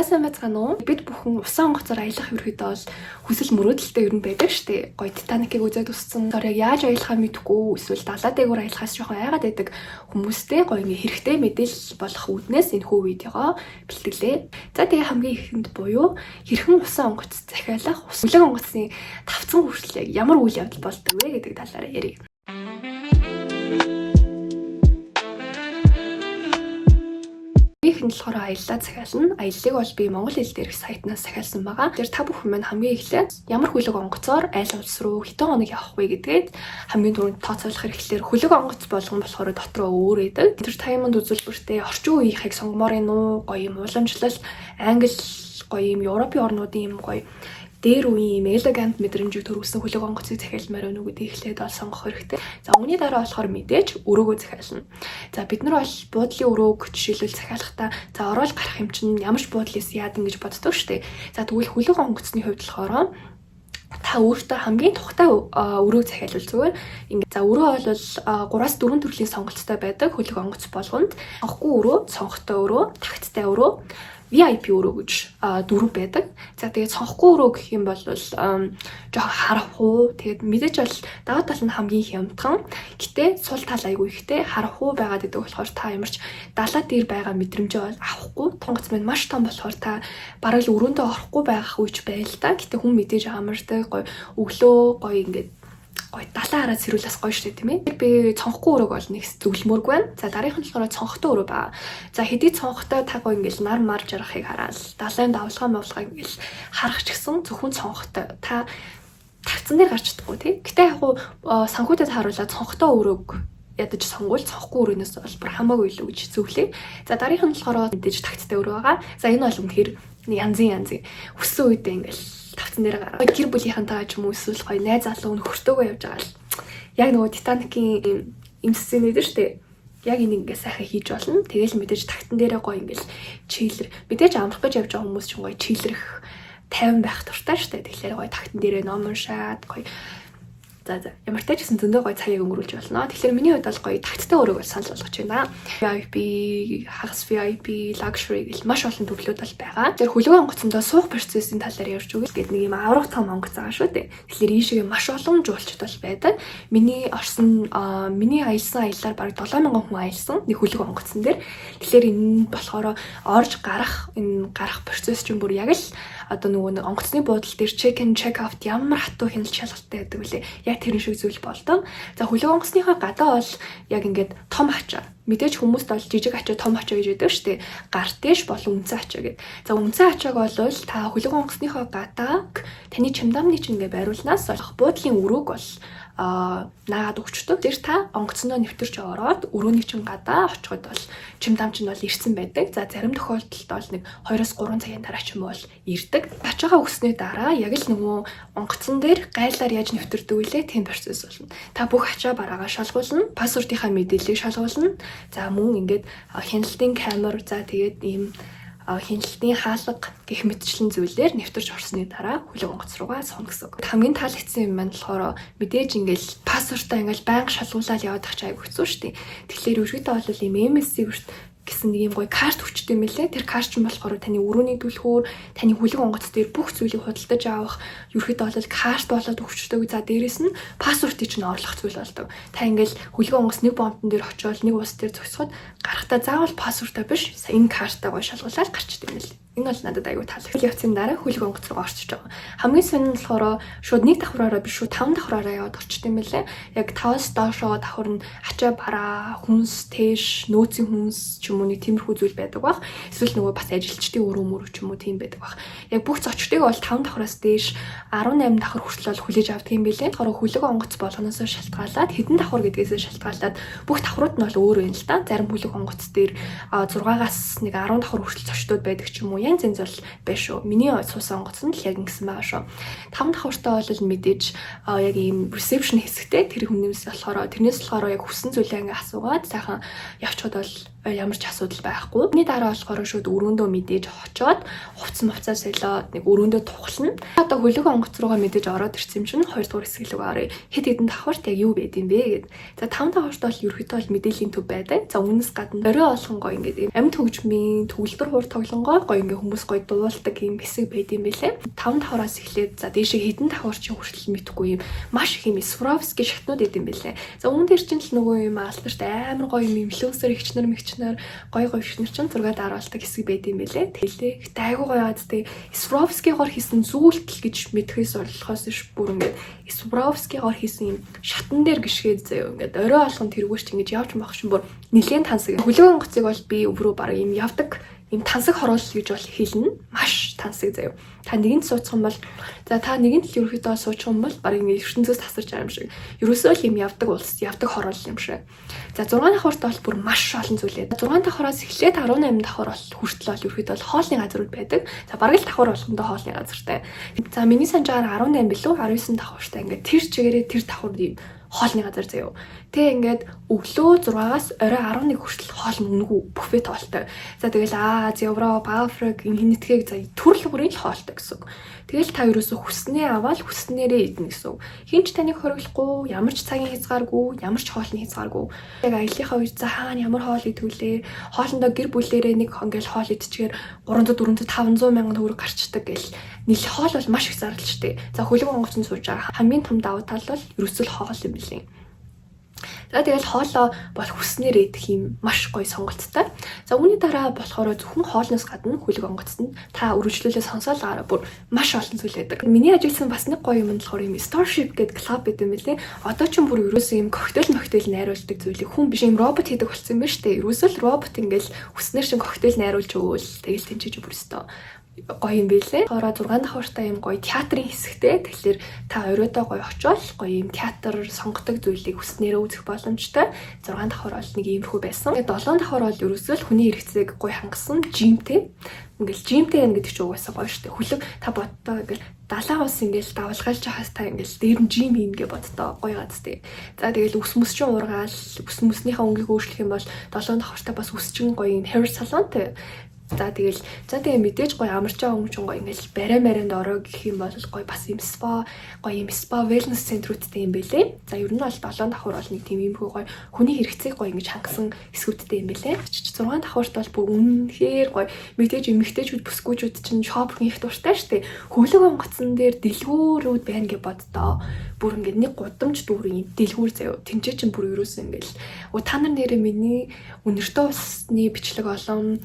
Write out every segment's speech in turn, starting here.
сайн байцгаана уу? Бид бүхэн усан онгоцоор аялах ерөөдөө бол хүсэл мөрөөдөлтэй ер нь байдаг штэ. Гоё Титаникийг үзээд уссан. Тэр яг яаж аялахаа мэдэхгүй эсвэл далаа дээгүүр аялахаас жоохон айгаад байдаг хүмүүстэй гоё ингээ хэрэгтэй мэдээлэл болох үүднээс энэ хүү видеогоо бэлтгэлээ. За тэгээ хамгийн ихэнд буюу хэрхэн усан онгоц захиалах, хөлөг онгоцны тавцан хүртэл ямар үйл явдал болдог вэ гэдэг талаараа ярив. Ихэнх нь болохоор аяллаа захиална. Аяллыг бол би монгол хэл дээрх сайтнаас захиалсан байгаа. Тэр та бүхэн маань хамгийн эхлээд ямар хөлөг онгоцоор айл улс руу хэдэн хоног явах вэ гэдгээд хамгийн түрүүнд тооцоолох хэрэглээр хөлөг онгоц болгон болохоор дотроо өөр эдэг. Тэр таймонд үзүүлбэртээ орчин үеийнхийг сонгомоор энэ гоё юм уламжлал, англи гоё юм Европын орнуудын юм гоё дээр үеийн юм элегант мэдрэмжийг төрүүлсэн хөлөг онгоцыг захиалмаар өнөө гэдэг эхлээд бол сонгох хэрэгтэй. За үүний дараа болохоор мэдээж өрөөгөө захиална. За бид нар бол буудлын өрөөг жишээлбэл захиалахдаа за ороод гарах юм чинь ямар ч буудлаас яадан гэж боддог шүү дээ. За тэгвэл хөлөг онгоцны хувьд болохоор та өөртөө хамгийн тухтай өрөөг захиалвал зүгээр. Ингээд за өрөө бол 3-4 төрлийн сонголттой байдаг хөлөг онгоц болгонд. Сонгохгүй өрөө, сонгохтой өрөө, тагттай өрөө, VIP өрөө гэж дөрөв байдаг. За тэгээд сонгохгүй өрөө гэх юм бол жоохон харавхуу. Тэгээд мэдээж бол даваа тал нь хамгийн хямдхан. Гэтэ сул тал айгүй ихтэй харавхуу байгаад идэг болохоор та ямарч далаа дээр байгаа мэдрэмжээ бол авахгүй. Онгоц маань маш том болохоор та бараг л өрөөндөө орохгүй байх үеч байл та. Гэтэ хүн мэдээж амартай гоё өглөө гоё ингээд гоё далаа хараад сэрүүлээс гоё штэ тийм ээ. Би цонхгүй өрөөг бол нэг зөвлөмөргүй байна. За дараагийнх нь болохоор цонхтой өрөө байгаа. За хэдий цонхтой та гоё ингээл нар мар жаргахыг хараад далайн давлгаа ингээл харах ч гэсэн зөвхөн цонхтой та тавцан дээр гарч чадахгүй тий. Гэтэ яг санхүүдэд харуулаад цонхтой өрөөг ядаж сонгуул цонхгүй өрөөнөөс бол бүр хамаагүй илүү гэж зөвлөе. За дараагийнх нь болохоор мэдээж тагттай өрөө байгаа. За энэ бол үнэхээр янзын өссөн үедээ ингээл тавцан дээр гараа. Гэр бүлийнхэнтэй ч юм уу эсвэл гоё найз залуу нөхөртөөгөө явж байгаа л яг нөгөө Титаникийн имссэн нэдэр штэ. Яг энийг ингээ сайхан хийж болно. Тэгэл мэдээж тагтан дээрээ гоё ингээл чийлэр. Мэдээж амрах гэж явж байгаа хүмүүс ч гоё чийлэрх 50 байх дуртай штэ. Тэгэхээр гоё тагтан дээрээ ном уншаад гоё за ямар ч тач гэсэн зөндөө гоё цагийг өнгөрүүлж болно. Тэгэхээр миний хувьд бол гоё тагттай өрөөг бол санал болгож байна. VIP, хагас VIP, luxury гэл маш олон төрлүүд бол байгаа. Тэр хөлөг онгоцондоо суух процессын талаар ярьж өгье. Гэт нэг юм аврах том онгоц байгаа шүү дээ. Тэгэхээр ийшээ маш олон жуулчд бол байдаг. Миний аялсан аяллаар бараг 7000 хүн аялсан нэг хөлөг онгоцон дээр. Тэгэхээр энэ болохоор орж гарах процесс чинь бүр яг л одоо нөгөө онгоцны буудлын дээр check in check out ямар хатуу хяналт шалгалттай байдаг вүлээ. Яг тэр шиг зүйл болдог. За хөлөг онгоцныхоо гадаа бол яг ингээд том ачаа. Мэдээж хүмүүст бол жижиг ачаа том ачаа гэж байдаг шүү дээ. Гар дэш болон үнцэн ачаа гэдэг. За үнцэн ачааг бол та хөлөг онгоцныхоо гадааг таны чимдаамны чинь ингээд байруулнаас олох буудлын өрөөг бол наагаад өгчдөг. Тэр та онгоцноо нэвтэрч ороод өрөөний чинь гадаа очиход бол чимдаам чинь бол ирсэн байдаг. За зарим тохиолдолд бол нэг 2-3 цагийн дараа ч юм бол ирдэг. Ачаагаа өгснээ дараа яг л нөгөө онгоцон дээр гайлаар яаж нэвтэрдэг вүлээ тийм процесс болно. Та бүх ачаа бараагаа шалгуулна, пассвортынхаа мэдээллийг шалгуулна. За мөн ингээд хяналтын камер, за тэгээд ийм хяналтын хаалга гэх мэтчлэн зүйлээр нэвтэрч орсны дараа хөлөг онгоц руугаа сууна гэсэн үг. Хамгийн таалагдсан юм маань болохоор мэдээж ингээл пассвортаа ингээл байнга шалгуулаад яваад ах чайг хэцүү шүү дээ. Тэгэхээр ерөөдөө бол ийм MSC гэсэн нэг юм гоё карт хүчтэй мэлээ. Тэр карт ч болохоор таны өрөөний түлхүүр, таны хөлөг онгоц дээр бүх зүйлийг худалдаж авах ерөөдөө бол карт болоод өгчдөг. За дээрэс нь пассвортыг ч орлох зүйл болдог. Та ингээл хөлөг онгоц нэг бомтон дээр очиод нэг ус дээр зогсоход гарахтаа заавал пассвортаа биш энэ картаа гоё шалгуулаад гарчдаг юм л. Энэ бол надад аюу таалагдсан. Явцын дараа хөлөг онгоц руу орчиж байгаа. Хамгийн сонир нь болохоор шууд нэг давхраараа биш шүү 5 давхраараа яваад орчдөг юм лээ. Яг 5-аас доошоо давхар нь ачаа бараа, хүнс, тэш, нөөцийн хүнс ч юм уу нэг тиймэрхүү зүйл байдаг бах. Эсвэл нөгөө бас ажилчдын өрөө мөрөв ч юм уу тийм байдаг бах. Яг бүх зочдыг бол 5 давхраас дээш 18 давхар хүртэл хүлээж авдаг юм билээ. Тэгэхээр хөлөг онгоц болгоноос шалтгаалаад хэдэн давхар гэдгээс шалтгаалаад бүх давхрууд нь бол өөр юм л та. Зарим хөлөг онгоц дээр 6-аас нэг 10 давхар хүртэл зочдод байдаг ч юм уу. Янз янз бол байна шүү. Миний суусан онгоц нь л яг ингэсэн байгаа шүү. 5 давхартай бол мэдээж яг ийм reception хэсэгтэй тэр хүнээс болохоор яг хүссэн зүйлээ ингээ асуугаад сайхан явчиход бол ямар ч асуудал байхгүй. Миний дараа болохоор шууд өрөөндөө мэдээж очоод хувцас солиод нэг өрөөндөө тухлана. Одоо хөлөг онгоц руугаа мэдээж ороод ирсэн юм чинь 2 дугаар хэсэг рүү оръё. Хэд хэдэн давхарт яг юу байд юм бэ гэд. За 5 давхарт бол ерөөхдөө мэдээллийн төв байдаг. За үүнээс гадна орой олгон гоё ингээд амьд хөгжмийн төгөлдөр хуур тоглонгой гоё ингээд ингээ хүмүүс гоё дуулдаг юм хэсэг байд юм бэлээ. 5 давхраас эхлээд за дээшээ хэдэн давхар чи хүртэл мэдэхгүй юм маш их юм Сваровски шатнууд байд юм бэлээ. За үүн дээр чинь л нөгөө юм алдарт амар гоё юм инфлюенсер ихчнэр мэгчнэр гоё ихчнэр чинь зураг дараалдаг хэсэг байд юм бэлээ. Тэгэлээ ихтэй айгуу гоё адтай Сваровскигоор хийсэн зүйлтэл гэж мэдхээс болохоос ш бүр ингээ Сваровскигоор хийсэн юм шатан дээр гიშгээд заяа ингээ орой алган тэргүүрч ингэж явж мах шин бүр нэлээд тансаг. Хөлөг онгоцыг бол би өврөө бараг юм явдаг юм тансаг хороол гэж бол хэлнэ. Маш тансаг заяа. Та нэгэнд суучих юм бол за та нэгэнд л ерөөхдөө суучих юм бол бараг ингэ ертөнцөөс тасарч байгаа юм шиг. Ерөөсөө л юм явдаг улс, явдаг хороол юм шиг. За 6 давхарт бол бүр маш олон зүйлээ. 6 давхараас эхлээд 18 давхар бол хүртэл бол ерөөхдөө хоолны газрууд байдаг. За бараг л давхар болгондоо хоолны газартай. За миний санджаар 18 билүү 19 давхартай ингэ тэр чигээрээ тэр давхар юм хоолны газар заяа. Тэ ингээд өглөө 6-аас орой 11 хүртэл хоол мөнгөө буфе тоолтой. За тэгэл Аз, Европ, Африк энэ нэтгийг за төрөл бүрийн хоолтой гэсэн. Тэгэл та ерөөсө хүснээ аваад хүснээрээ идэнэ гэсэн. Хинч таныг хориглохгүй, ямар ч цагийн хязгааргүй, ямар ч хоолны хязгааргүй. Яг аяллахаа үед за хаана ямар хоол идвүлээ, хоолндоо гэр бүлээрээ нэг ингээл хоол идчихээр 300 400 500 мянган төгрөг гарчдаг гэл. Нийл хоол бол маш их зардалчтэй. За хөлөг онгоцны сууж байгаа хамгийн том давуу тал бол ерөөсөө хоол юм билээ. За тэгэл хоолоо бол хүснээр идэх юм маш гоё сонголттой. За үүний дараа болохоор зөвхөн хоолноос гадна хөлөг онгоцонд та үргэлжлүүлээ сонсоол гараа бүр маш олон зүйл байдаг. Миний ажилласан бас нэг гоё юм болохоор юм Starship гэдэг клуб гэдэг юм билээ. Одоо ч бүр ерөөсөө юм коктейл найруулдаг зүйлийг хүн биш юм робот хийдэг болсон юм байна шүү дээ. Ерөөсөө л робот ингээл хүснээр шин коктейл найруулж өгөөл тэгэл тэнцэж бүр өстөө гоё юм билээ. Ороо 6 давхартай юм гоё театрын хэсэгтэй. Тэгэхээр та оройдоо гоё очивол гоё юм театр сонгодог зүйлийг хүснээрээ үзэх боломжтой. 6 давхар бол нэг иймэрхүү байсан. Тэгээд 7 давхар бол ерөөсөө л хүний хэрэгцээг гоё хангасан жимтэй. Ингээл жимтэй юм гэдэг чинь угаасаа гоё штэ. Хөлөг та бодтоо ингээл 70 ус ингээл давалгаалж хаас та ингээл дээр нь жим хийн гэ бодтоо гоё гадтай. За тэгэл ус мөс чинь ургаал ус мөснийхээ өнгөийг өөрчлөх юм бол 7 давхартай бас ус чинь гоё юм hair salonтэй. За тэгэл мэдээж гоё амарчаа өмчөн гоё ингээл барианд ороо гэх юм бол гоё бас юм спа wellness центрүүдтэй юм бэлээ. За ер нь бол 7 давхар бол нэг тийм юм гоё хүний хэрэгцээг гоё ингэж хангасан эсвүүдтэй юм бэлээ. 6 давхарт бол бүр үнэхээр гоё мэдээж эмэгтэйчүүд бүсгүүчүүд чинь шопинг их дуртай штэ. Хөлөг онгоцон дээр дэлгүүрүүд байна гэж боддоо. Бүр ингээд нэг гудамж дүүрийн дэлгүүр заяа. Тэнцээ чинь бүр ерөөсөн ингээл. Та нар нэрээ миний үнэртэй усны бичлэг олон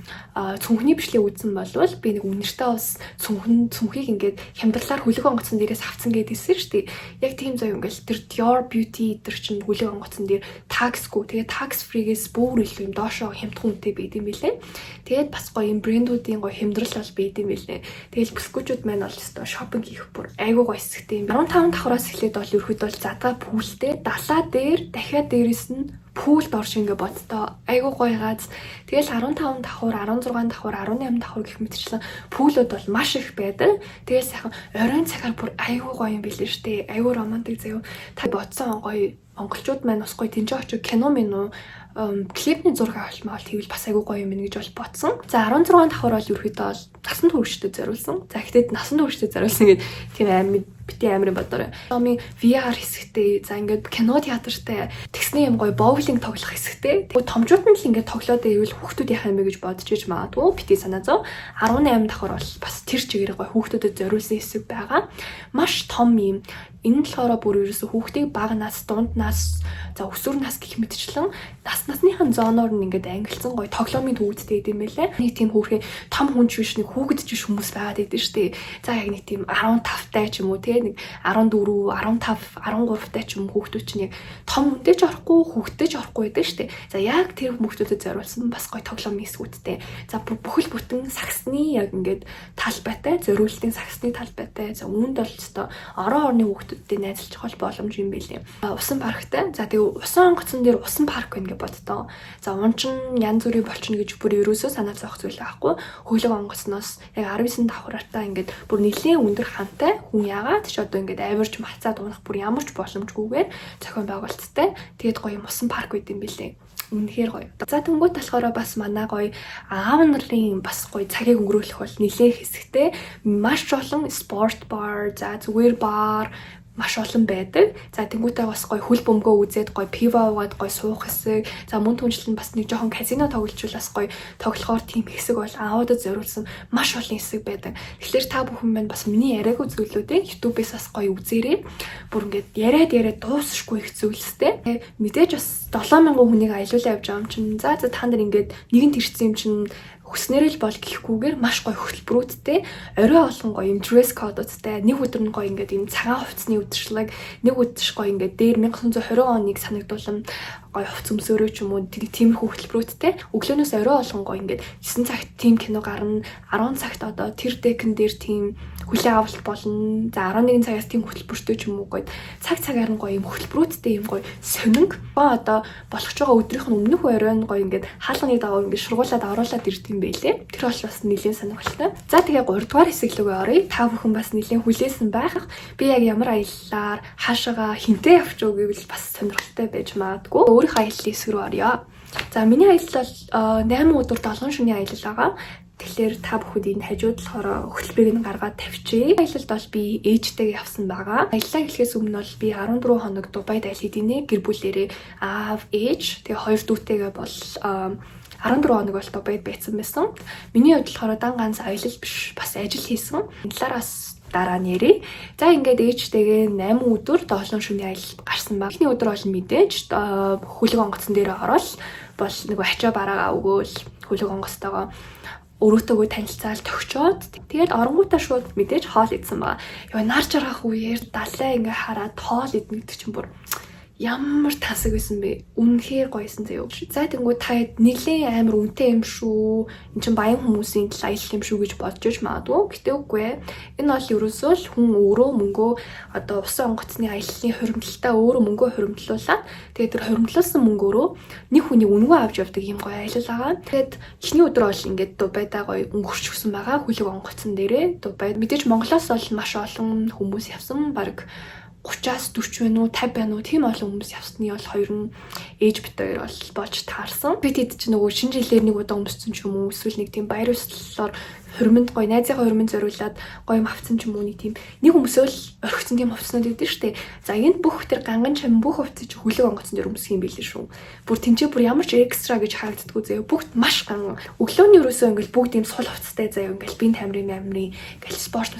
цүнхний бичлэг үзсэн болвол би нэг үнэртэй ус цүнхийг ингээд хямдрлаар хөлөг онгоцон дээрээс авцсан гэдээсэн шүү дээ. Яг тийм заяа ингээл тэр Dior Beauty тэр чинь хөлөг онгоцон дээр taxгүй тэгээ tax free-гээс бүр илүү юм доошоо хямдхан үнэтэй байд юм билээ. Тэгээд бас гоё юм брэндүүдийн гоё хямдрал бол байд юм билээ. Тэгэл бүсгүүчүүд маань бол өстой шопинг хийх бүр айгүй гоё хэсэгтэй юм. 15 давхраас эхлээд бол ерөөхдөө бол задгаа пүүлтэй далаа дээр дахиад дээрэс нь пүүлд орш ингээ бодтоо айгуу гоё гааз. Тэгэл 15 давхар, 16 давхар, 18 давхар гэх мэтчлэн пүүлүүд бол маш их байдаг. Тэгэл сайхан оройн цагаар бүр айгуу гоё юм билээ штэ. Айгуу романтик заяа. Та бодсон гоё монголчууд маань бас гоё тэнцээ очиж кино минь клипний зураг авалмаа тэгвэл бас айгуу гоё юм гэж бол бодсон. За 16 давхар бол ерөөхдөө бол насан туршид зориулсан. За гэхдээ насан туршид зориулсан гэдэг тийм бити амирын бодорой. Номын VR хэсэгтэй, за ингээд кино театртай, тэгсний юм гоё боулинг тоглох хэсэгтэй. Томчууд нь л ингээд тоглоод байвал хүүхдүүд яхаа юм бэ гэж бодож иж магадгүй. Бити санаа зов. 18 давхар бол бас тэр чигээр гоё хүүхдүүдэд зориулсан хэсэг байгаа. Маш том юм. Энэ нь болохоор бүр ерөөсө хүүхдийг бага нас, дунд нас, за өсвөр нас гэх мэтчлэн насныхын зооноор нь ингээд ангилсан гоё тоглоомын төвүүдтэй идэм байлаа. Нэг тийм хүүхэн том хүн ч биш нэг хүүхэд ч биш хүмүүс байгаад идэв штэ. За яг нэг тийм 15 тай ч юм уу те нэг 14, 15, 13 тай ч юм хүүхдүүд чинь яг том хүнтэй ч орохгүй, хүүхдтэй ч орохгүй байдаг штэ. За яг тэр хүүхдүүдэд зориулсан бас гоё тоглоомын хэсгүүдтэй. За бүхэл бүтэн саксны яг ингээд талбайтай, зориултын саксны талбайтай. За үүнд бол өстой орон орны хүүхдүүдтэй найзалж хол боломж юм билээ. Усан парктай. За тэгээ усан онгоцон дээр усан парк байна гэж боддоо. За унчин янз бүрийн болчихно гэж бүр ерөөсөө санаа зовох зүйл байхгүй. Хөлөг онгоцноос яг 19 давхрартаа ингээд бүр нэлээд өндөр хантай хүн яагаад ч одоо ингээд авирч мацаад унах бүр ямар ч боломжгүйгээр зохион байгуулалттай. Тэгээд гоё усан парк байд юм билээ. Үнэхээр гоё. За тэнгуут болохоор бас манай гоё аав нарын бас гоё цагийг өнгөрүүлэх бол нэлээд хэсэгтэй маш олон спорт бар, за зүгээр бар, маш олон байдаг. За тэнгуүтэй бас гоё хөл бөмбөгөө үзээд гоё пиво уугаад гоё суух хэсэг. За мөн түнчлэн бас нэг жоохон казино тоглолчвол бас гоё тоглохоор тийм хэсэг бол аудад зориулсан маш олон хэсэг байдаг. Тэгэхээр та бүхэн маань бас миний яриаггүй зүйлүүдийг YouTube-ээс бас гоё үзээрэй. Бүр ингээд яриад дуусахгүй их зүйлстэй. Мэдээж бас 7000 хүнийг аялуулаа явж байгаа юм чинь. За та нар ингээд нэгэн тэрсэн юм чинь хүснэрэл бол гэхгүйгээр маш гоё хөтөлбөрүүдтэй, орой олон гоё юм dress code-уудтай, нэг өдөр нь гоё ингээд юм цагаан хувцсны удирдлага, нэг өдөр гоё ингээд дээр 1920 оныг санагдуулсан гоё хувц өмсөөрөө ч юм уу тиймэрхүү хөтөлбөрүүдтэй. Өглөөнөөс орой олон гоё ингээд 9 цагт тим кино гарна, 10 цагт одоо тэр дэкэн дээр тийм хүлээ авалт болно. За 11 цагаас тийм хөтөлбөртэй ч юм уу гоё цагаар нь гоё юм хөтөлбөрүүдтэй юм гоё сонинг. Одоо болох ч байгаа өдрийнх нь өмнөх орой нь гоё ингээд хаалганы дагуу ингээд шургуулад оруулаад ирд юм байлээ. Тэр бол бас нэлийн сонирхолтой. За тэгээ 3 дугаар хэсэг рүү оръё. Та бүхэн бас нэлийн хүлээсэн байх. Би яг ямар аяллаар хаашаага хинтээ явчих уу гэвэл бас сонирхолтой байж магадгүй. Өөрийнхөө аяллаа хэсэг рүү оръё. За миний аялал бол 8 өдөр 7 шөнийн аялал байгаа. Тэгэхээр та бүхэд энэ хажууд болохоор хөтөлбөрийг нь гаргаад тавьчих. Аялалд бол би ээжтэйгээ явсан байгаа. Аяллаа эхлэхээс өмнө бол би 14 хоног Дубайд аялал хийдинэ. Гэр бүлээрээ аав, ээж, тэгээ 2 дүүтэйгээ бол 14 хоног бол Дубайд байцсан байсан. Миний хувьд болохоор дан ганц аялал биш, бас ажил хийсэн. Энэ талаараас дараа нь ярив. За ингээд ээжтэйгээ 8 өдөр 7 шөнийн аялал гарсан баг. Эхний өдөр бол мэдээж хөлөг онгоцон дээр ороод бол нэг ачаа бараагаа өгөөл хөлөг онгоцтойгоо өрөөтөөгөө танилцаал тогчоод тэгээд оронгуудаа шууд мэдээж хоол идсэн байгаа. Яа нар жаргах үеэр далай ингээ хараад хоол идэх гэдэг чинь бүр ямар тасаг байсан бэ? Үнэхээр гоёсэн заяа. За тэнгуү та нэлийн амар үнэтэй юм шүү. Энд чинь баян хүмүүсийн тал аялал юм шүү гэж бодож иж магадгүй. Гэтэ үгүй ээ. Энэ бол ерөөсөө л хүн өөрөө мөнгөө одоо усан онгоцны аяллаа хуримтлалтаа өөрөө мөнгөө хуримтлуулаад тэгээд тэр хуримтлуулсан мөнгөөрөө нэг хүний үнэгүй авч явдаг юм гоё аялал байгаа. Тэгээд эхний өдөр бол ингээд Дубайдаа гоё өнгөрч өгсөн байгаа. Хөлөг онгоцон дээрээ Дубайд мэдээж Монголоос бол маш олон хүмүүс явсан. Бараг 30-аас 40 байна уу 50 байна уу тийм олон хүмүүс явсны бол хоёр нь ээж бит хоёр бол болж таарсан. Би тэд чинь нөгөө шинэ жилээр нэг удаа өмссөн ч юм уу эсвэл нэг тийм баяр ёслолоор хөрмөнд гоё найзынхаа хөрмөнд зориулаад гоё юм авцсан ч юм уу тийм нэг өмсөөл орхисон тийм хувцснууд гэдэг штэ. За энд бүх тэр ганган чам бүх хувцс чи хөлөг онгоцон дээр өмсөх юм билээ шүү. Бүр тэнцээ бүр ямар ч экстра гэж харагддаггүй заяа. Бүгд маш ган. Өглөөний өрөөсөө ингээл бүгд ийм сул хувцастай заяа ингээл бие тамирын ингээл спорт.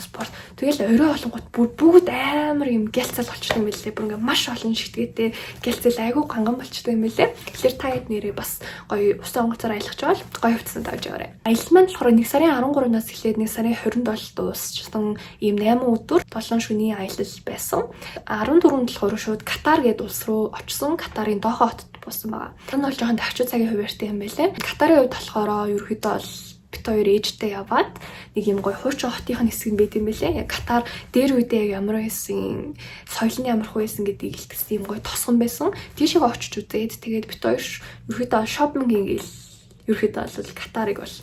Тэгэл орой олонгот бүр бүгд амар юм гялцал болчихсон юм билээ. Бүр ингээл маш олон шигтгээтэй гялцал айгүй ганган болчихсон юм билээ. Тэгэхээр та хэд нэрээ бас гоё усан онгоцоор аялах чавал гоё хувцсан тавьж аваарай. Аялал маань болохоор 1 сарын 13-наас эхлээд 1 сарын 27-нд дуусчихсан ийм 8 өдөр 7 шөнийн аялал байсан. 14-нд болохоор шууд Катар гээд улс руу очсон. Катарын Дохо хотод буусан байгаа. Тэр нь бол жоохон давчуу цагийн хуваартай юм байлээ. Катарын хувьд болохоор ерөөхдөө бол бит хоёр ээжтэй яваад нэг юм гоё хуучин хотын хэсэг нь байт юм байлээ. Катар дээр үедээ яг ямар байсан, соёл нь ямар байсан гэдгийг илтгэсэн юм гоё тосгон байсан. Тийшээ очиж үзээд тэгээд бит хоёр ерөөхдөө шопинг хийгээл ерөөхдөө бол Катарыг бол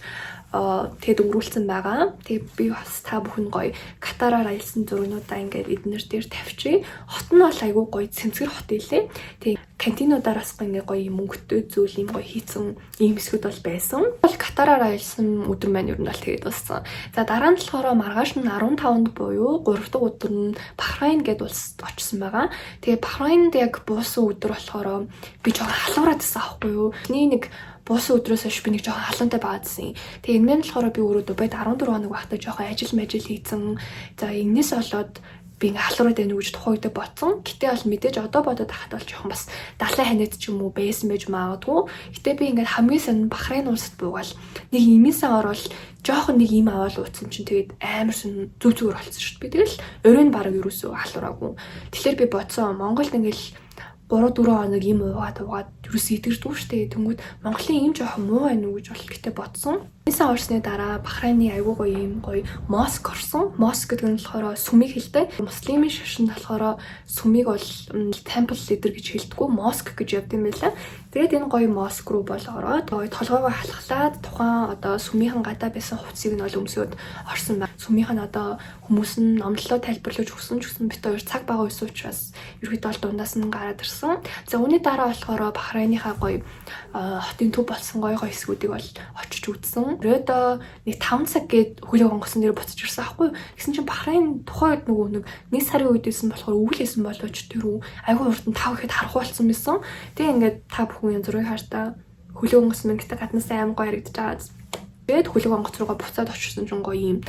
тэгэд өнгөрүүлсэн байгаа. Тэгээ би бас та бүхэн гоё Катараар аялсан зургуудаа ингээд эднэр дээр тавьчих. Хот нь бол айгүй гоё цэмцгэр хот илээ. Тэгээ кантинуудаараас ингээ гоё мөнгөтэй зүйл юм гоё хийцэн ийм хэсгүүд бол байсан. Бол Катараар аялсан өдөр маань ер нь бол тэгээд болсон. За дараа нь болохоор маргааш нь 15-нд буюу 3 дахь өдөр нь Бахрайн гээд улсад очсон байгаа. Тэгээ Бахрайнд яг буусан өдөр болохоор би жоохон халуураад байсан аахгүй юу. Нэг буусан өдрөөс хойш би нэг жоохон халуунтай байгаадсэн. Тэгээ энэ нь болохоор би өөрөө Дубайд 14 хоног байхдаа жоохон ажил хийсэн. За энэс болоод би ингээ халуураад байна уу гэж тухайн үедээ бодсон. Гэтэ бол мэдээж одоо бодоод ахад бол жоохон бас далай ханиад ч юм уу байсан байж магадгүй. Гэтэ би ингээ хамгийн сонь Бахрайн улсад буугаал нэг имээсээ ороод жоохон нэг им аваад ууцсан чинь тэгээд амар сонь зүгээр болсон шүү дээ. Тэгэл өрөө нь баг юусоо халуураагүй. Тэгэхээр би бодсон Монголд ингээл 3-4 хоног им уугаад юус идэрдгүй штэ. Тэнгүүд Монголын им жоохон муу байна уу гэж бол гэтээ бодсон. Нийсэн орсны дараа Бахрайны айгүй гоё юм гоё моск орсон. Моск гэдэг нь болохоор сүмийг хэлдэг. Муслимын шашинд болохоор сүмийг бол temple leader гэж хэлдэггүй, моск гэж яддаг юм байлаа. Тэгээд энэ гоё моск руу бол ороод гоё толгойгоо халахлаад тухайн одоо сүмийнхэн гадаа байсан хувцсыг нь бол өмсөд орсон байна. Сүмийнх нь одоо хүмүүс нь номлолоо тайлбарлаж өгсөн ч гэсэн бит хоёр цаг бага байсан учраас ерөөдөө дундаас нь гараад ирсэн. болсон. За үүний дараа болохоор Бахрейныхаа гоё хотын төв болсон гоё хэсгүүдийг бол очиж үзсэн. Оройдоо нэг 5 цаг гээд хөлөг онгоцсон дээр буцаж ирсэн аахгүй. Гэсэн чинь Бахрейн тухайн үед нөгөө нэг 1 сарын үед исэн болохоор өвлөсөн болооч тэр айгүй урд нь 5 гэхэд харах болсон байсан. Тэгээ ингээд та бүхэн зургийг хартаа хөлөг онгоц мөнгөтэй гаднаас аим гоё харагдаж байгаа. Тэгээд хөлөг онгоц руугаа буцаад очсон чинь гоё юм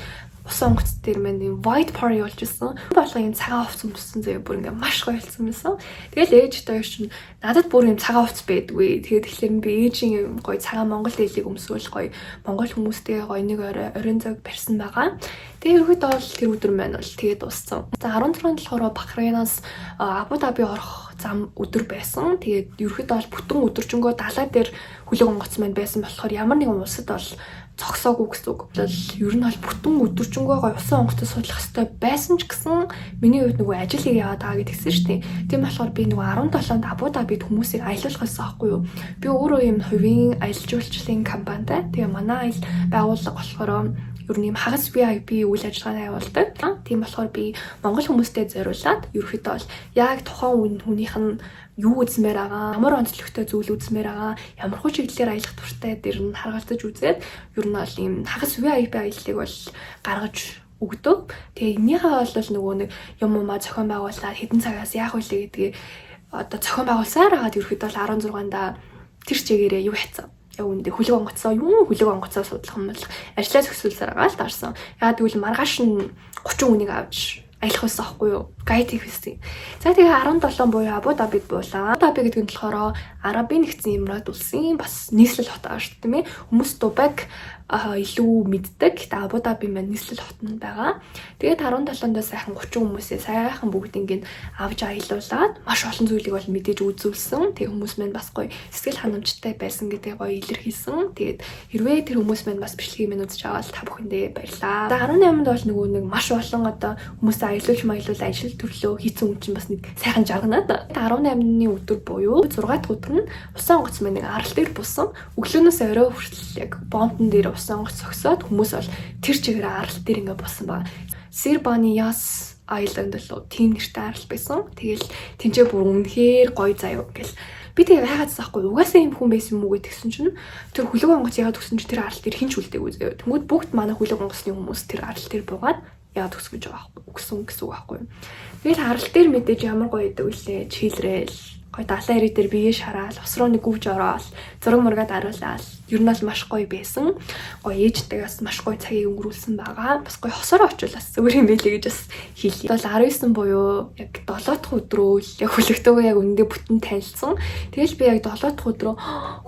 усан онгоц дээр маань юм white party болж исэн. Болго юм цагаан хувцас өмссөн заяа бүр ингээ маш гоё болсон байсан. Тэгэл ээжтэй чинь надад бүр юм цагаан хувцас байдгүй. Тэгээд тэгэхээр би ээжийн гоё цагаан монгол дээлийг өмсвөл гоё монгол хүмүүстэй гоё нэг оройн цаг барьсан байгаа. Тэгээд ерөөдөө бол тэр өдөр маань бол тэгээд дууссан. За 16-нд болохоор Бахрейнаас Абу Даби орох зам өдөр байсан. Тэгээд ерөөдөө бол бүтэн өдөржингөө далай дээр хөлөг онгоц маань байсан болохоор ямар нэгэн улсад бол цогсоогүй гэсэн үг. Ер нь бол бүтэн өдөржингөө усан онгоцтой судлах хэрэгтэй байсан ч гэсэн миний хувьд нөгөө ажил яваад байгаа гэдгсэн шүү дээ. Тийм болохоор би нөгөө 17-нд Абу Дабид хүмүүсийг аялуулах гэсэн аахгүй юу. Би өөрөө юм хувийн аялал жуулчлалын компанитай. Тэгээ манай аялал байгууллага болохоор ер нь юм хагас VIP үйл ажиллагааны явуулдаг. Тийм болохоор би монгол хүмүүстэй зориулаад ерөөхдөө бол яг тухайн хүнийх нь юу үзмээр байгаа, ямар онцлогтой зүйл үзмээр байгаа, ямар хөө чиглэлээр аялах туртай дээр нь харгалзаж үзээд ер нь бол юм хагас VIP аяллыг бол гаргаж өгдөг. Тэгээ энийхээ бол нөгөө нэг юм зохион байгуулаад хэдэн цагаас яах вэ гэдгийг одоо зохион байгуулсаар хагаад ерөөхдөө 16-нд тэр чигээрээ юу хийцэн. Яг үндэ хөлөг онгоцоо судлах юм бол ажлаа зохицуулсаар байгаа л таарсан. Ягаад гэвэл маргааш нь 30 хүнийг авч аялах байсан аахгүй юу? Гайд хийх байсан. За тэгээ 17 буюу Абу Дабид буулаа. Абу Даби гэдэг нь болохоор Арабын нэгдсэн Эмират улсын бас нийслэл хот аа шүү дээ. Хүмүүс Дубайг илүү мэддэг. Абу Даби маань нийслэл хот нь байгаа. Тэгээд 17-нд сайхан 30 хүмүүсээ сайхан бүгдийг авч аялуулад маш олон зүйлийг бол мэдээж үзүүлсэн. Тэгээ хүмүүс маань бас гоё сэтгэл ханамжтай байсан гэдэг гоё илэрхийлсэн. Тэгээд хэрвээ тэр хүмүүс маань бас бичлэгийг минь үзэж байгаа бол та бүхэндээ баярлалаа. За 18-нд бол нөгөө нэг маш олон одоо хүмүүсээ аялуулж ажил төрлөө хийцэн юм чинь бас нэг сайхан жарганаад. 18-ны өдөр буюу 6 дахь өдөр нь усан онгоц маань нэг арал дээр бусан. Өглөөнөөс орой хүртэл яг бомтон дээр усан онгоц зогсоод хүмүүс бол тэр чигээр арал дээр ингээ бусан байгаа. Sirbaniyas Island лөө тийм нэртэй арал байсан. Тэгэл тэнцээ бүр үнэхээр гоё заяа гэл. Би тэгээ хайгаад заахгүй угаасаа юм хүн байсан юм уу гэдгсэн чинь тэр хөлөг онгоц яагаад өгсөн чинь тэр арал дээр хинч үлдээгүй заяа. Тэнгүүд бүгд манай хөлөг онгоцны хүмүүс тэр арал дээр буугаад яагаад өгсөн гэж байгаа өгсөн гэсэн үг байхгүй. Тэгэл арал дээр мэдээж ямар гоё идэг үлээ чийлрээл гоё далайн ирэг дээр биеэ шараал ус руу нэг гүвж ороод зураг мургаад аруулаад ер нь бол маш гоё байсан. Гоё ээжтэйгээс маш гоё цагийг өнгөрүүлсэн байгаа. Бас гоё хосоор очуулаас зүгээр юм байлээ гэж бас хэлье. Бол 19 буюу яг 7 дахь өдрөө яг хөлөгтөөгөө яг үндэ бүтэн танилцсан. Тэгэл би яг 7 дахь өдрөө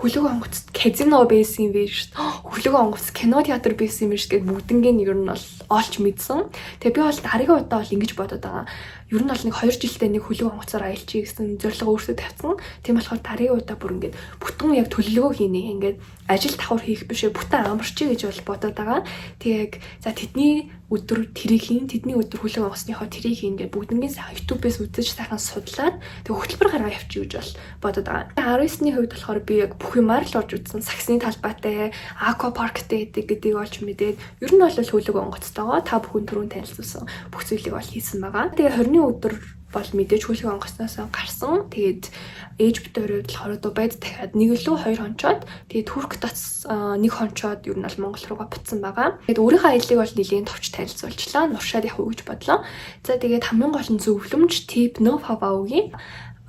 хөлөг онгоцт казино байсан юм биш шүү дээ. Хөлөг онгоц кино театр байсан юм биш гэдэг бүгднгийн ер нь бол олж мэдсэн. Тэгээ би бол дараагийн удаа бол ингэж бодоод байгаа. Ер нь бол нэг 2 жилдээ нэг хөлөг онгоцоор аялчих гэсэн зорилго өөртөө тавьсан. Тийм болохоор дараагийн удаа бүр ингээд бүтэн яг төлөвлөгөө хийнэ. Ингээд ажил давхар хийх бишээ бүтэн амарчий гэж бол бодоод байгаа. Тэг яг за тэдний өдөр тэрийг хийн, тэдний өдөр хөлөг онгоцныхоо тэрийг хийн гэж бүгднгийн сайхан YouTube-ээс үзэж сайхан судлаад тэг хөтөлбөр гаргаа явчих гэж бол бодоод байгаа. 19-ны хувьд болохоор би яг бүх юмар л орж үзсэн. Саксны талбайтай, Aqua Park-тэй гэдгийг олж мэдээд ер нь бол хөлөг онгоцтойгоо та бүхэн түрүүн танилцуулсан бүх зүйлийг бол хийсэн байгаа. Тэгээ 20-ны өдөр бол мэдээж хөлөг онгоцноос гарсан. Тэгээд ээж битүүрээ болохоор Дубайд дахиад нэг лөө 2 хончоод тэгээд Турк тац нэг хончоод ер нь бол Монгол руугаа буцсан байгаа. Тэгээд өөрийнхөө аяллыг бол нэлийн товч танилцуулчлаа. Нуршаад явах уу гэж бодлоо. За тэгээд хамгийн гол нь зөвлөмж тип know how өгье.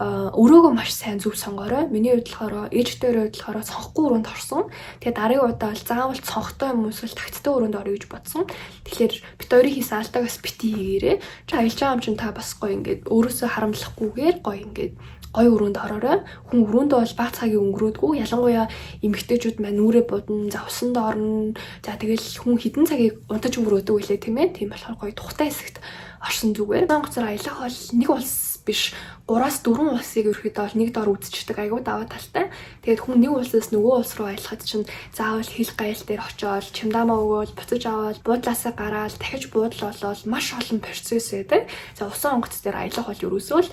Өрөөгөө маш сайн зөв сонгоорой. Миний хувьд болохоор ээжтэй хувьд болохоор цонхгүй өрөөнд орсон. Тэгээ дараагийн удаа бол заавал цонхтой юм эсвэл тагттай өрөөнд орё гэж бодсон. Тэгэхээр бит хоёрын хийсэн алдаагаас бити хийгээрэй. Чи аялж байгаа юм чинь та бас гоё ингээд өөрөөсөө харамлахгүйгээр гоё ингээд гоё өрөөнд ороорой. Хүн өрөөндөө бол баг цагийг өнгөрөөдгөө. Ялангуяа эмэгтэйчүүд маань нүрээ будна, за усанд орно. За тэгэл хүн хідэн цагийг унтаж өнгөрөөдөг үлээ тийм ээ. Тийм болохоор гоё тухтай хэсэгт орсон зүгээр. Монгол аялах бол нэг улс биш 3-4 улсыг ерөөхдөө бол нэг дор үзчихдэг айгүй даваа талтай. Тэгээд хүн нэг улсаас нөгөө улс руу аялахад чинь заавал хил гайл дээр очиод чимдаамаа өгөөл буцаж аваад буудлаасаа гараад дахиж буудал болоод маш олон процесс байдаг. За усан онгоц дээр аялах бол ерөөсөө л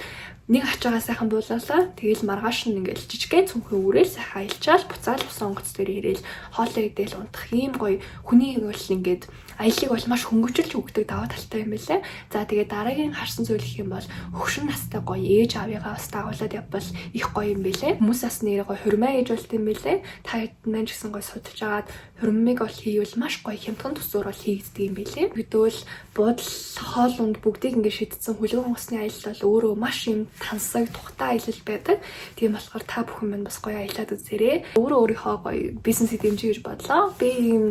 нэг ачаагаа сайхан буулалаа. Тэгэл маргааш нь ингээл жижигхэн цүнхээ үрэл сайхан аялчаал буцаал усан онгоц дээр ирээл хоолоо идэл унтах ийм гоё хүний бол ингээд аяллыг бол маш хөнгөжүүлж өгдөг даваа талтай юм байлаа. За тэгээд дараагийн харсан зүйл гэх юм бол хөгшин настай гоё ээж ээж аавыгаа бас дагуулад явбал их гоё юм бэлээ. Хүмүүс бас нэр гоё хурмаа гэж болт юм бэлээ. Та маань ч гэсэн гоё судалж агаад хурмыг бол хийвэл маш гоё хямдхан төсөөр бол хийгддэг юм бэлээ. Тэгвэл буудал хоолунд бүгдийг ингэ шидсэн хөлөг онгоцны аялал бол өөрөө маш юм тансаг тухтай аялал байдаг. Тийм болохоор та бүхэн маань бас гоё аялаад үзээрэй. Өөрөө өөрийнхөө гоё бизнесийг дэмжиж гэж бодлоо. Би ийм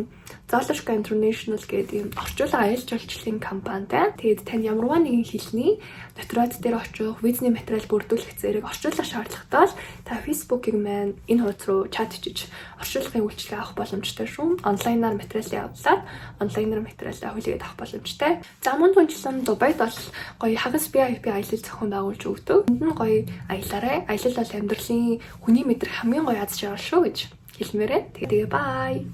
Zolishka International гэдэг ийм орчуулга аялал жуулчлалын компанитай. Тэгээд тань ямарваа нэгэн хэлний нотариат дээр очих, визний материал бүрдүүлэх зэрэг орчуулга шаардлагатай бол та Facebook-ийг маань энэ хуудас руу чат хийж орчуулгын үйлчилгээ авах боломжтой шүү. Онлайнаар материалыг авлаад онлайнаар материалаа хүлээгээд авах боломжтой. За мөн түнчлэн Дубайд бол гоё хагас VIP аялал зохион байгуулж өгдөг. Энд нь гоё аялаарай. Аялал бол амьдралын хүний мэдрэх хамгийн гоё аз жаргал шүү гэж хэлмээрээ. Тэгээ бай.